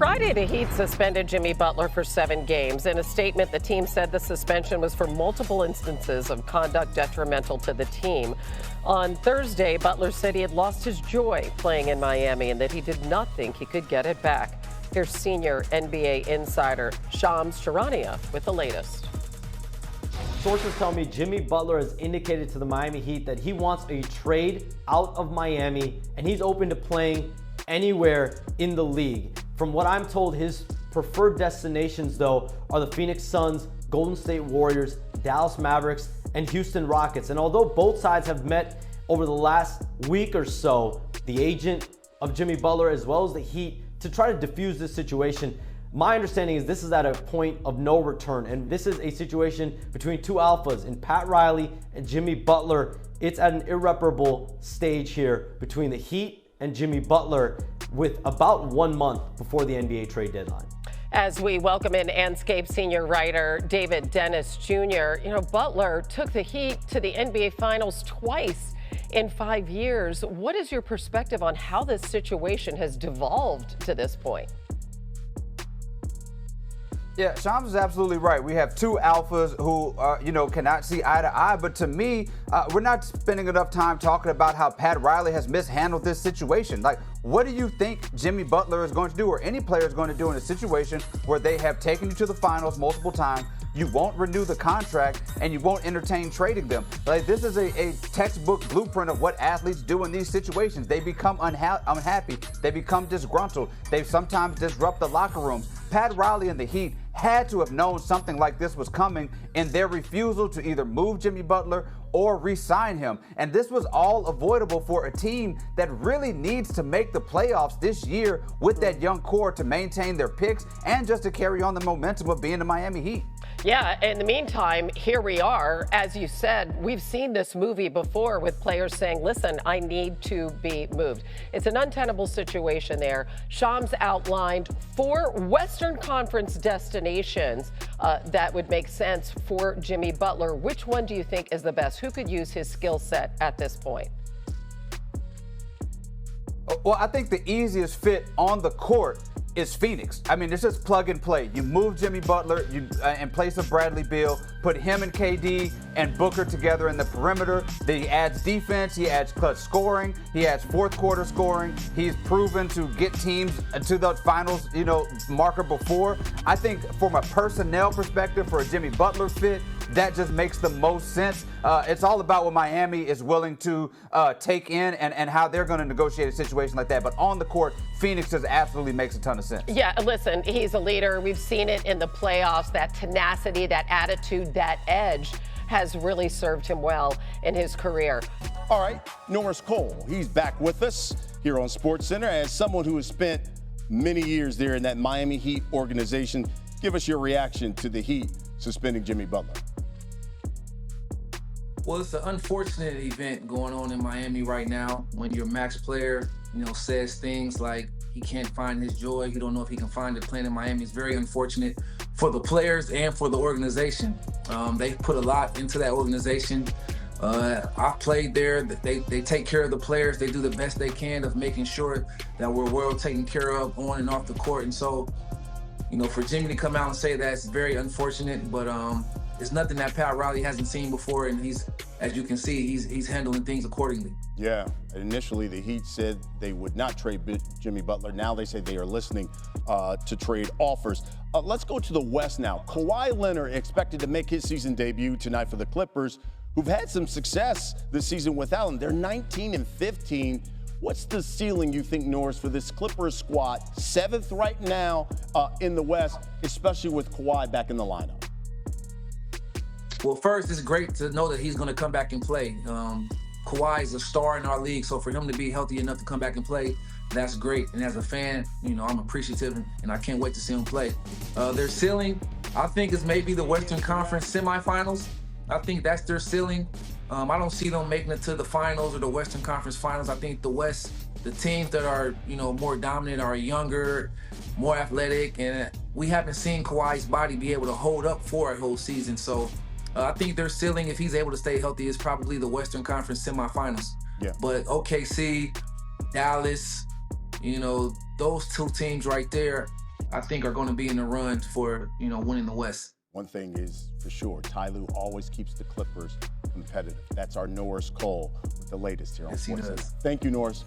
Friday, the Heat suspended Jimmy Butler for 7 games. In a statement, the team said the suspension was for multiple instances of conduct detrimental to the team. On Thursday, Butler said he had lost his joy playing in Miami and that he did not think he could get it back. Here's senior NBA insider Shams Charania with the latest. Sources tell me Jimmy Butler has indicated to the Miami Heat that he wants a trade out of Miami and he's open to playing anywhere in the league. From what I'm told, his preferred destinations, though, are the Phoenix Suns, Golden State Warriors, Dallas Mavericks, and Houston Rockets. And although both sides have met over the last week or so, the agent of Jimmy Butler as well as the Heat, to try to diffuse this situation, my understanding is this is at a point of no return. And this is a situation between two alphas in Pat Riley and Jimmy Butler. It's at an irreparable stage here between the Heat and Jimmy Butler, with about 1 month before the NBA trade deadline. As we welcome in Anscape senior writer David Dennis Jr., Butler took the Heat to the NBA Finals twice in 5 years. What is your perspective on how this situation has devolved to this point? Yeah, Shams is absolutely right. We have two alphas who, cannot see eye to eye. But to me, we're not spending enough time talking about how Pat Riley has mishandled this situation. Like, what do you think Jimmy Butler is going to do, or any player is going to do in a situation where they have taken you to the finals multiple times? You won't renew the contract and you won't entertain trading them. Like, this is a textbook blueprint of what athletes do in these situations. They become unhappy. They become disgruntled. They sometimes disrupt the locker rooms. Pat Riley and the Heat had to have known something like this was coming in their refusal to either move Jimmy Butler or re-sign him. And this was all avoidable for a team that really needs to make the playoffs this year with that young core to maintain their picks and just to carry on the momentum of being the Miami Heat. Yeah, in the meantime, here we are. As you said, we've seen this movie before with players saying, listen, I need to be moved. It's an untenable situation there. Shams outlined 4 Western Conference destinations that would make sense for Jimmy Butler. Which one do you think is the best? Who could use his skill set at this point? Well, I think the easiest fit on the court is Phoenix. I mean, it's just plug and play. You move Jimmy Butler in place of Bradley Beal, put him and KD and Booker together in the perimeter. Then he adds defense, he adds clutch scoring, he adds fourth quarter scoring. He's proven to get teams to the finals, marker before. I think from a personnel perspective, for a Jimmy Butler fit, that just makes the most sense. It's all about what Miami is willing to take in and how they're going to negotiate a situation like that. But on the court, Phoenix just absolutely makes a ton of sense. Yeah, listen, he's a leader. We've seen it in the playoffs. That tenacity, that attitude, that edge has really served him well in his career. All right, Norris Cole, he's back with us here on SportsCenter. As someone who has spent many years there in that Miami Heat organization, give us your reaction to the Heat suspending Jimmy Butler. Well, it's an unfortunate event going on in Miami right now when your max player, says things like he can't find his joy. He don't know if he can find it playing in Miami. It's very unfortunate for the players and for the organization. They put a lot into that organization. I've played there. They take care of the players. They do the best they can of making sure that we're well taken care of on and off the court. And so, for Jimmy to come out and say that, it's very unfortunate, but it's nothing that Pat Riley hasn't seen before, and as you can see, he's handling things accordingly. Yeah, initially the Heat said they would not trade Jimmy Butler. Now they say they are listening to trade offers. Let's go to the West now. Kawhi Leonard expected to make his season debut tonight for the Clippers, who've had some success this season without him. They're 19-15. What's the ceiling, you think, Norris, for this Clippers squad? 7th right now in the West, especially with Kawhi back in the lineup. Well, first, it's great to know that he's going to come back and play. Kawhi is a star in our league, so for him to be healthy enough to come back and play, that's great. And as a fan, I'm appreciative, and I can't wait to see him play. Their ceiling, I think, is maybe the Western Conference semifinals. I think that's their ceiling. I don't see them making it to the finals or the Western Conference finals. I think the West, the teams that are, more dominant are younger, more athletic, and we haven't seen Kawhi's body be able to hold up for a whole season. So I think their ceiling, if he's able to stay healthy, is probably the Western Conference semifinals. Yeah. But OKC, Dallas, those two teams right there, I think are going to be in the run for, winning the West. One thing is for sure, Ty Lue always keeps the Clippers competitive. That's our Norris Cole with the latest here on Yes, he Sports. does. Thank you, Norris.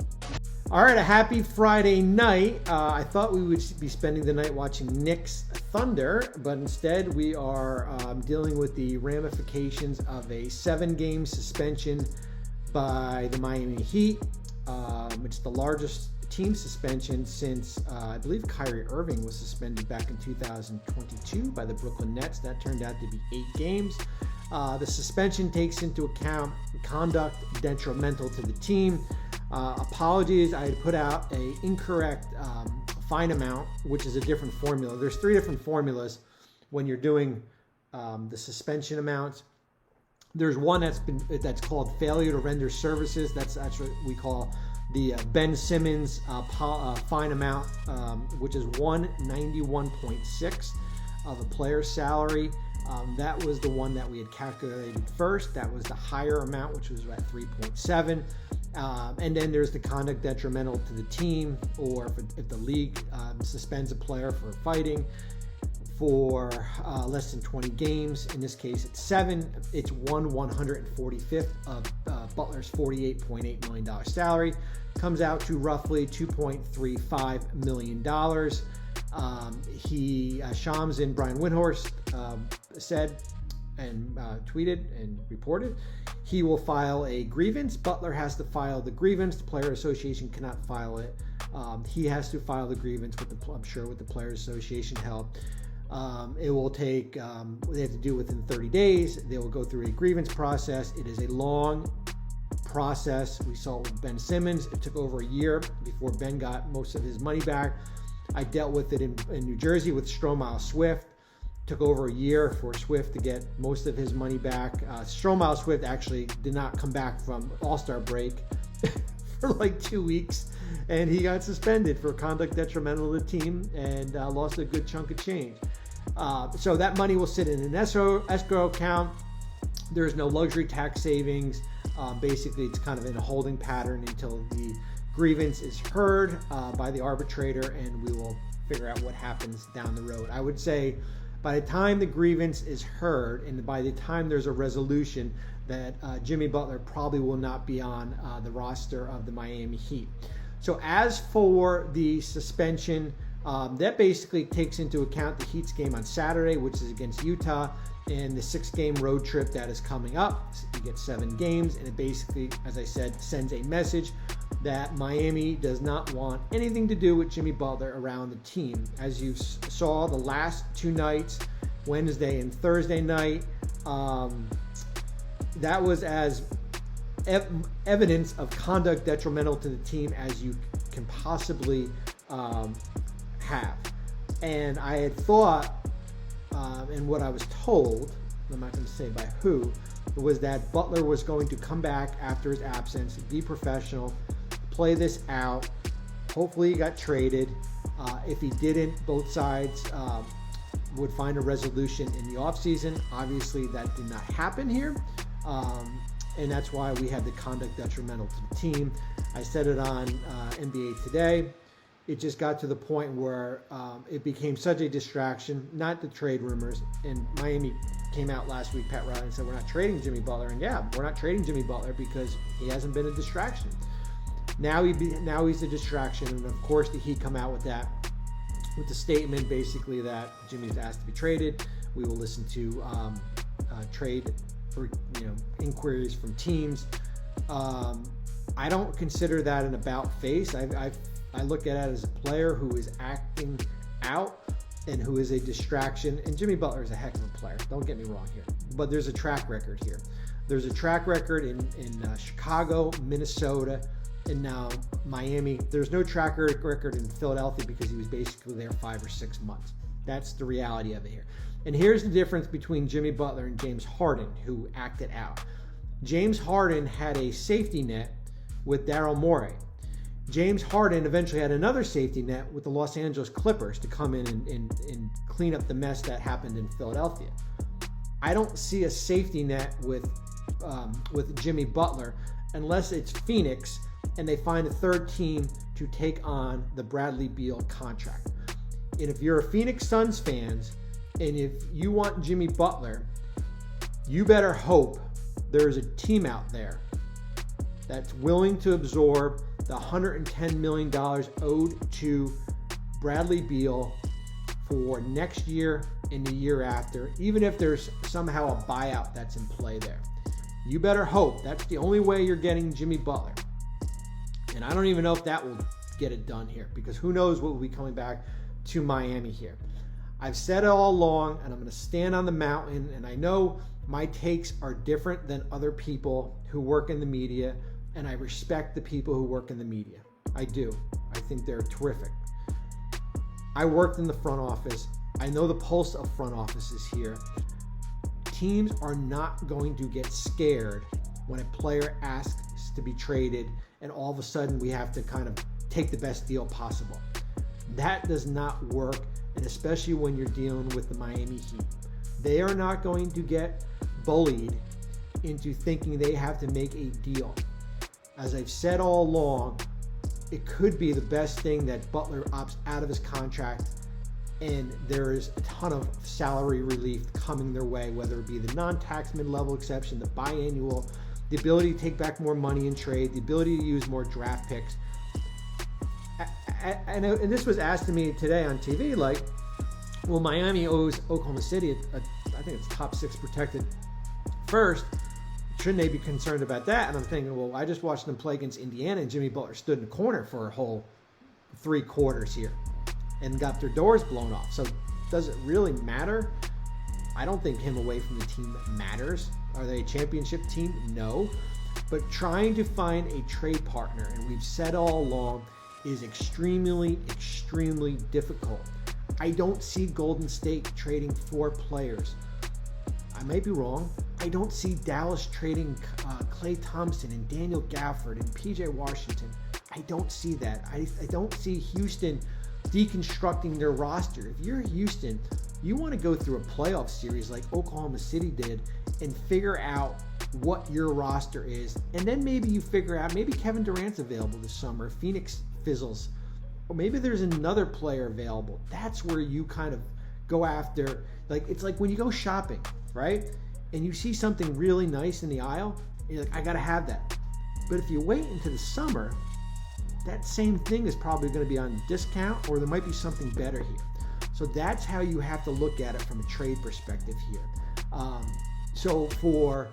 All right, a happy Friday night. I thought we would be spending the night watching Knicks Thunder, but instead we are dealing with the ramifications of a 7-game suspension by the Miami Heat, which is the largest team suspension since I believe Kyrie Irving was suspended back in 2022 by the Brooklyn Nets. That turned out to be 8 games. The suspension takes into account conduct detrimental to the team. Apologies, I had put out a incorrect fine amount, which is a different formula. There's 3 different formulas when you're doing the suspension amounts. There's one that's called failure to render services. That's what we call the Ben Simmons fine amount, which is 191.6 of a player's salary. That was the one that we had calculated first. That was the higher amount, which was at 3.7. And then there's the conduct detrimental to the team, or if the league suspends a player for fighting for less than 20 games. In this case, it's 7. It's 1/145th of Butler's $48.8 million salary. Comes out to roughly $2.35 million. Shams and Brian Windhorst said and tweeted and reported he will file a grievance. Butler has to file the grievance. The Player Association cannot file it. He has to file the grievance with the Players Association help. It will take, they have to do it within 30 days. They will go through a grievance process. It is a long process. We saw it with Ben Simmons. It took over a year before Ben got most of his money back. I dealt with it in New Jersey with Stromile Swift. Took over a year for Swift to get most of his money back. Stromile Swift actually did not come back from All-Star break for like 2 weeks, and he got suspended for conduct detrimental to the team and lost a good chunk of change. So that money will sit in an escrow account. There's no luxury tax savings. Basically, it's kind of in a holding pattern until the grievance is heard by the arbitrator, and we will figure out what happens down the road. I would say by the time the grievance is heard and by the time there's a resolution, that Jimmy Butler probably will not be on the roster of the Miami Heat. So as for the suspension, that basically takes into account the Heat's game on Saturday, which is against Utah, and the 6-game road trip that is coming up. You get 7 games, and it basically, as I said, sends a message that Miami does not want anything to do with Jimmy Butler around the team. As you saw the last 2 nights, Wednesday and Thursday night, that was as evidence of conduct detrimental to the team as you can possibly have. And I had thought, and what I was told, I'm not going to say by who, was that Butler was going to come back after his absence, be professional, play this out. Hopefully he got traded. If he didn't, both sides would find a resolution in the offseason. Obviously that did not happen here. And that's why we had the conduct detrimental to the team. I said it on NBA Today. It just got to the point where it became such a distraction, not the trade rumors. And Miami came out last week, Pat Riley, and said, we're not trading Jimmy Butler. And yeah, we're not trading Jimmy Butler because he hasn't been a distraction. Now he's a distraction. And of course, the Heat come out with that, with the statement basically that Jimmy's asked to be traded. We will listen to trade or, inquiries from teams. I don't consider that an about face. I look at it as a player who is acting out and who is a distraction. And Jimmy Butler is a heck of a player. Don't get me wrong here. But there's a track record here. There's a track record in Chicago, Minnesota, and now Miami. There's no track record in Philadelphia because he was basically there 5 or 6 months. That's the reality of it here. And here's the difference between Jimmy Butler and James Harden, who acted out. James Harden had a safety net with Daryl Morey. James Harden eventually had another safety net with the Los Angeles Clippers to come in and clean up the mess that happened in Philadelphia. I don't see a safety net with Jimmy Butler unless it's Phoenix and they find a third team to take on the Bradley Beal contract. And if you're a Phoenix Suns fans, and if you want Jimmy Butler, you better hope there's a team out there that's willing to absorb the $110 million owed to Bradley Beal for next year and the year after, even if there's somehow a buyout that's in play there. You better hope that's the only way you're getting Jimmy Butler. And I don't even know if that will get it done here, because who knows what will be coming back to Miami here. I've said it all along, and I'm going to stand on the mountain, and I know my takes are different than other people who work in the media, and I respect the people who work in the media. I do. I think they're terrific. I worked in the front office. I know the pulse of front offices here. Teams are not going to get scared when a player asks to be traded and all of a sudden we have to kind of take the best deal possible. That does not work, and especially when you're dealing with the Miami Heat. They are not going to get bullied into thinking they have to make a deal. As I've said all along, it could be the best thing that Butler opts out of his contract and there is a ton of salary relief coming their way, whether it be the non-tax mid-level exception, the biannual, the ability to take back more money in trade, the ability to use more draft picks. And this was asked to me today on TV, like, well, Miami owes Oklahoma City, I think it's top 6 protected first. Shouldn't they be concerned about that? And I'm thinking, well, I just watched them play against Indiana, and Jimmy Butler stood in the corner for a whole 3 quarters here and got their doors blown off. So does it really matter? I don't think him away from the team matters. Are they a championship team? No. But trying to find a trade partner, and we've said all along, is extremely, extremely difficult. I don't see Golden State trading 4 players. I might be wrong. I don't see Dallas trading Klay Thompson and Daniel Gafford and PJ Washington. I don't see that. I don't see Houston deconstructing their roster. If you're Houston, you want to go through a playoff series like Oklahoma City did and figure out what your roster is. And then maybe you figure out, maybe Kevin Durant's available this summer. Phoenix fizzles. Or maybe there's another player available. That's where you kind of go after, like, it's like when you go shopping, right? And you see something really nice in the aisle, and you're like, I gotta have that. But if you wait into the summer, that same thing is probably gonna be on discount, or there might be something better here. So that's how you have to look at it from a trade perspective here. So for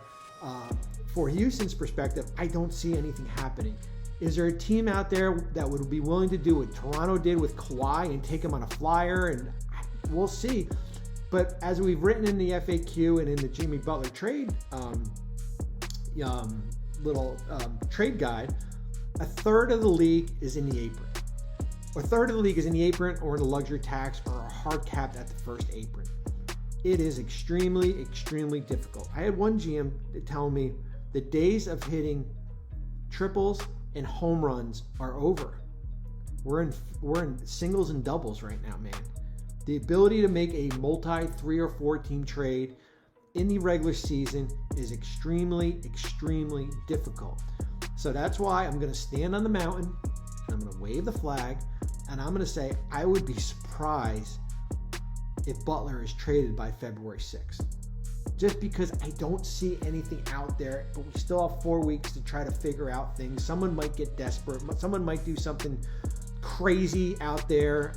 Houston's perspective, I don't see anything happening. Is there a team out there that would be willing to do what Toronto did with Kawhi and take him on a flyer? And we'll see. But as we've written in the FAQ and in the Jimmy Butler trade little trade guide, a third of the league is in the apron. A third of the league is in the apron or in the luxury tax or are hard capped at the first apron. It is extremely, extremely difficult. I had one GM tell me the days of hitting triples and home runs are over. We're in singles and doubles right now, man. The ability to make a multi 3 or 4 team trade in the regular season is extremely, extremely difficult. So that's why I'm going to stand on the mountain and I'm going to wave the flag and I'm going to say I would be surprised if Butler is traded by February 6th. Just because I don't see anything out there, but we still have 4 weeks to try to figure out things. Someone might get desperate. Someone might do something crazy out there.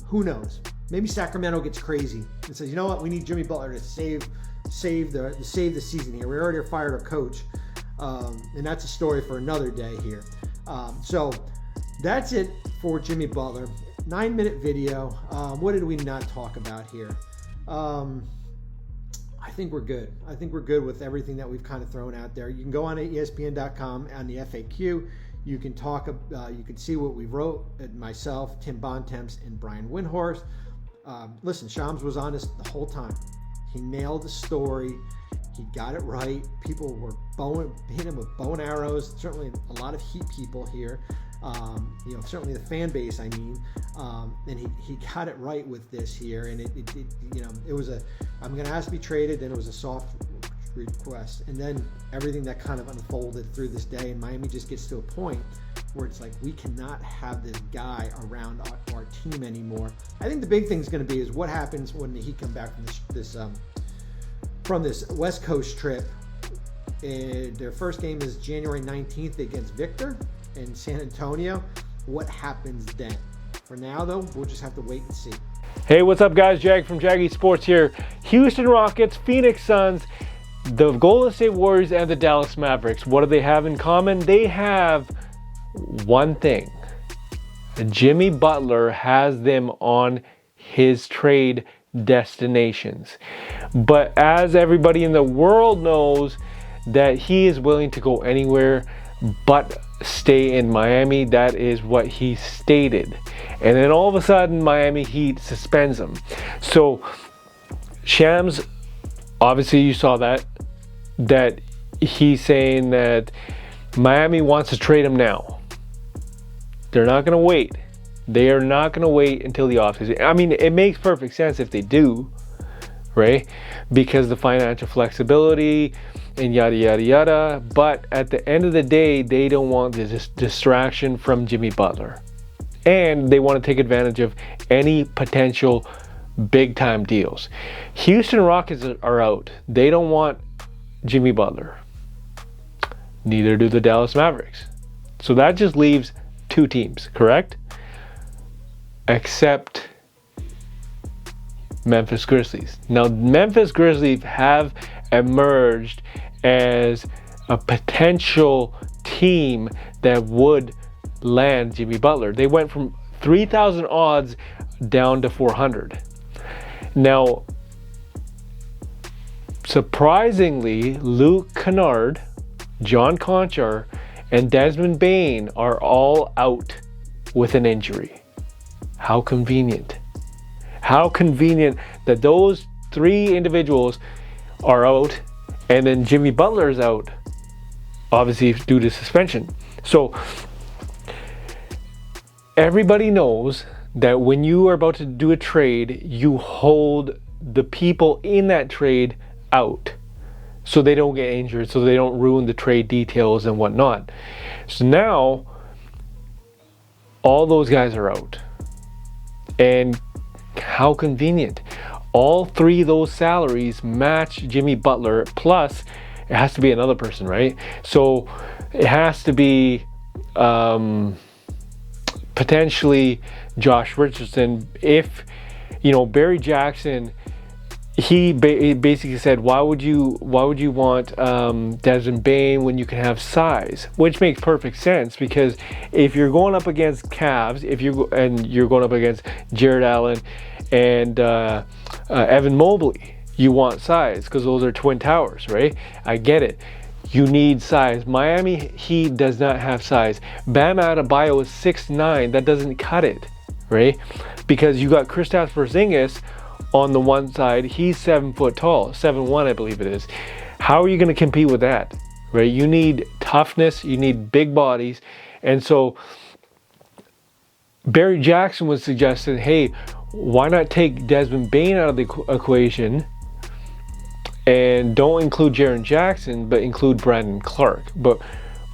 Who knows? Maybe Sacramento gets crazy and says, you know what? We need Jimmy Butler to save the season here. We already fired our coach, and that's a story for another day here. So that's it for Jimmy Butler. 9-minute video. What did we not talk about here? I think we're good. I think we're good with everything that we've kind of thrown out there. You can go on to ESPN.com on the FAQ. You can talk. You can see what we wrote. Myself, Tim Bontemps, and Brian Windhorst. Listen, Shams was honest the whole time. He nailed the story. He got it right. People were hitting him with bow and arrows. Certainly a lot of Heat people here. Certainly the fan base, I mean, and he got it right with this here. And it was I'm going to ask to be traded. Then it was a soft request. And then everything that kind of unfolded through this day. And Miami just gets to a point where it's like we cannot have this guy around our team anymore. I think the big thing is going to be is what happens when the Heat come back from this West Coast trip. Their first game is January 19th against Victor in San Antonio. What happens then? For now, though, we'll just have to wait and see. Hey, what's up, guys? Jag from Jaggy Sports here. Houston Rockets, Phoenix Suns, the Golden State Warriors, and the Dallas Mavericks. What do they have in common? They have one thing. Jimmy Butler has them on his trade destinations. But as everybody in the world knows, that he is willing to go anywhere but stay in Miami. That is what he stated. And then all of a sudden, Miami Heat suspends him. So Shams, obviously you saw that he's saying that Miami wants to trade him now. They're not going to wait. They are not going to wait until the offseason. I mean, it makes perfect sense if they do, right? Because the financial flexibility and yada, yada, yada. But at the end of the day, they don't want this distraction from Jimmy Butler. And they want to take advantage of any potential big-time deals. Houston Rockets are out. They don't want Jimmy Butler. Neither do the Dallas Mavericks. So that just leaves two teams, correct? Except Memphis Grizzlies. Now, Memphis Grizzlies have emerged as a potential team that would land Jimmy Butler. They went from 3,000 odds down to 400. Now, surprisingly, Luke Kennard, John Conchar, and Desmond Bane are all out with an injury. How convenient. How convenient that those three individuals are out and then Jimmy Butler is out, obviously due to suspension. So everybody knows that when you are about to do a trade, you hold the people in that trade out so they don't get injured, so they don't ruin the trade details and whatnot. So now all those guys are out. And how convenient. All three of those salaries match Jimmy Butler, plus it has to be another person, right? So it has to be potentially Josh Richardson. If, Barry Jackson, he basically said, why would you want Desmond Bane when you can have size? Which makes perfect sense, because if you're going up against Cavs, you're going up against Jared Allen and Evan Mobley, you want size because those are twin towers, right? I get it. You need size. Miami Heat does not have size. Bam Adebayo is 6'9". That doesn't cut it, right? Because you got Kristaps Porzingis on the one side. He's 7 foot tall, 7'1", I believe it is. How are you going to compete with that, right? You need toughness. You need big bodies. And so Barry Jackson was suggesting, hey, why not take Desmond Bane out of the equation and don't include Jaren Jackson, but include Brandon Clark? But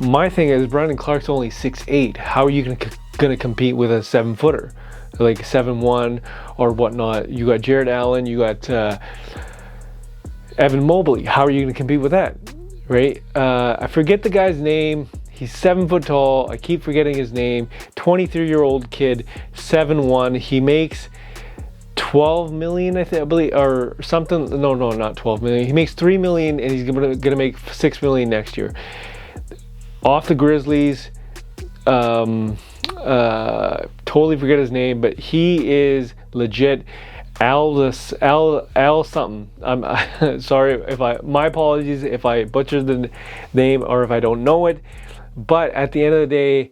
my thing is, Brandon Clark's only 6'8". How are you going to compete with a 7-footer? Like 7'1" or whatnot? You got Jared Allen, you got Evan Mobley. How are you going to compete with that, right? I forget the guy's name. He's 7 foot tall. I keep forgetting his name. 23-year-old kid, 7'1". He makes $12 million, I believe, or something. No, not 12 million. He makes $3 million, and he's gonna make $6 million next year. Off the Grizzlies. Totally forget his name, but he is legit. Al something. I'm sorry my apologies if I butchered the name or if I don't know it. But at the end of the day,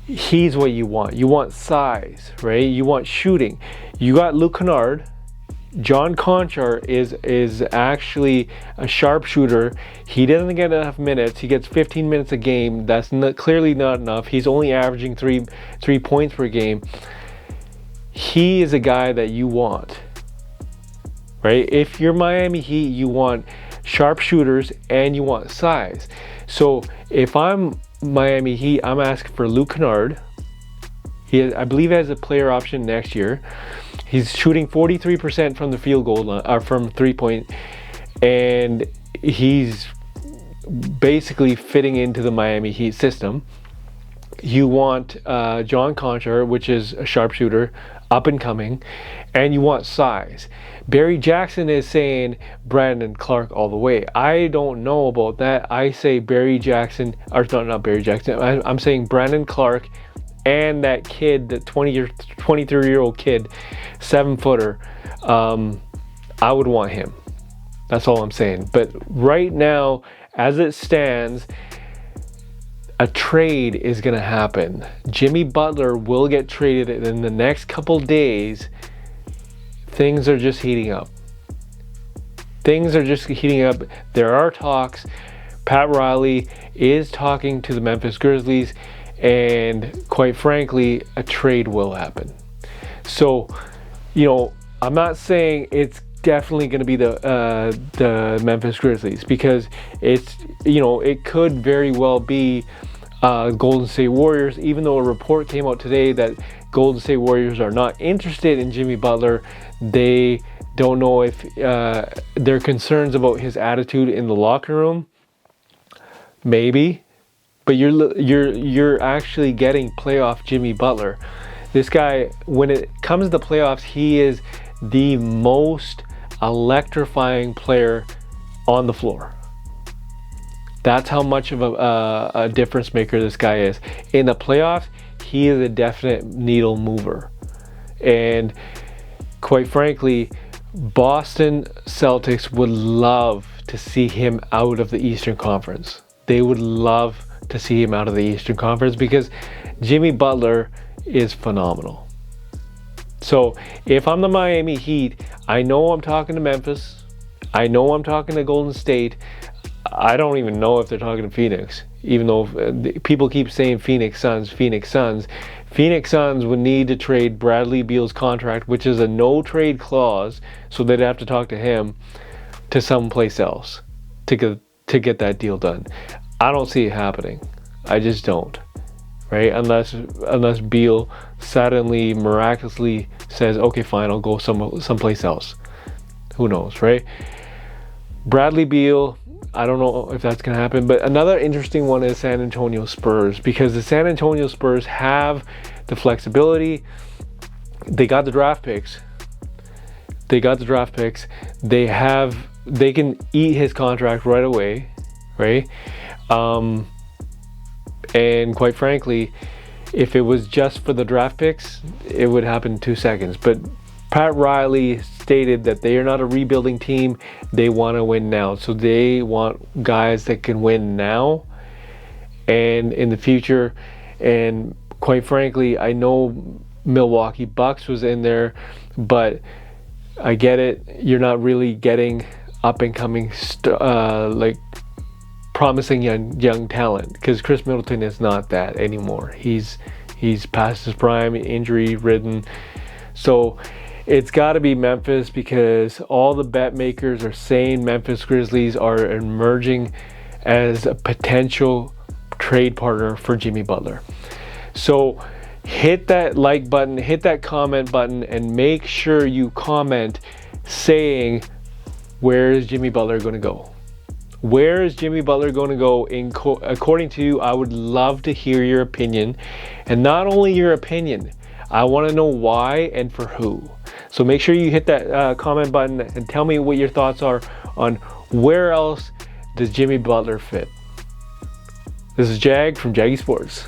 he's what you want. You want size, right? You want shooting. You got Luke Kennard. John Conchar is actually a sharpshooter. He doesn't get enough minutes. He gets 15 minutes a game. That's clearly not enough. He's only averaging three points per game. He is a guy that you want, right? If you're Miami Heat, you want sharpshooters and you want size. So if I'm Miami Heat, I'm asking for Luke Kennard. I believe he has a player option next year. He's shooting 43% from the field goal line, or from 3-point, and he's basically fitting into the Miami Heat system. You want John Conchar, which is a sharpshooter, up and coming, and you want size. Barry Jackson is saying Brandon Clark all the way. I don't know about that. I say Barry Jackson, or not Barry Jackson. I'm saying Brandon Clark and that kid, the 23-year-old kid, 7-footer. I would want him. That's all I'm saying. But right now, as it stands, a trade is going to happen. Jimmy Butler will get traded in the next couple days. Things are just heating up. Things are just heating up. There are talks. Pat Riley is talking to the Memphis Grizzlies, and quite frankly, a trade will happen. So, you know, I'm not saying it's definitely going to be the Memphis Grizzlies, because it's, you know, it could very well be Golden State Warriors, even though a report came out today that Golden State Warriors are not interested in Jimmy Butler. They don't know if their concerns about his attitude in the locker room. Maybe, but you're actually getting playoff Jimmy Butler. This guy, when it comes to the playoffs, he is the most electrifying player on the floor. That's how much of a difference maker this guy is. In the playoffs, he is a definite needle mover. And quite frankly, Boston Celtics would love to see him out of the Eastern Conference. They would love to see him out of the Eastern Conference because Jimmy Butler is phenomenal. So if I'm the Miami Heat, I know I'm talking to Memphis. I know I'm talking to Golden State. I don't even know if they're talking to Phoenix, even though people keep saying Phoenix Suns, Phoenix Suns. Phoenix Suns would need to trade Bradley Beal's contract, which is a no trade clause, so they'd have to talk to him to someplace else to get that deal done. I don't see it happening. I just don't, right? Unless Beal suddenly, miraculously says, okay, fine, I'll go someplace else. Who knows, right? Bradley Beal, I don't know if that's going to happen. But another interesting one is San Antonio Spurs, because the San Antonio Spurs have the flexibility. They got the draft picks. They can eat his contract right away, right? And quite frankly, if it was just for the draft picks, it would happen in 2 seconds. But Pat Riley stated that they are not a rebuilding team. They want to win now. So they want guys that can win now and in the future. And quite frankly, I know Milwaukee Bucks was in there, but I get it. You're not really getting up and coming like promising young talent, because Chris Middleton is not that anymore. He's past his prime, injury ridden. So it's got to be Memphis, because all the bet makers are saying Memphis Grizzlies are emerging as a potential trade partner for Jimmy Butler. So hit that like button, hit that comment button, and make sure you comment saying, where is Jimmy Butler going to go? Where is Jimmy Butler going to go? According to you, I would love to hear your opinion. And not only your opinion, I want to know why and for who. So make sure you hit that comment button and tell me what your thoughts are on where else does Jimmy Butler fit. This is Jag from Jaggy Sports.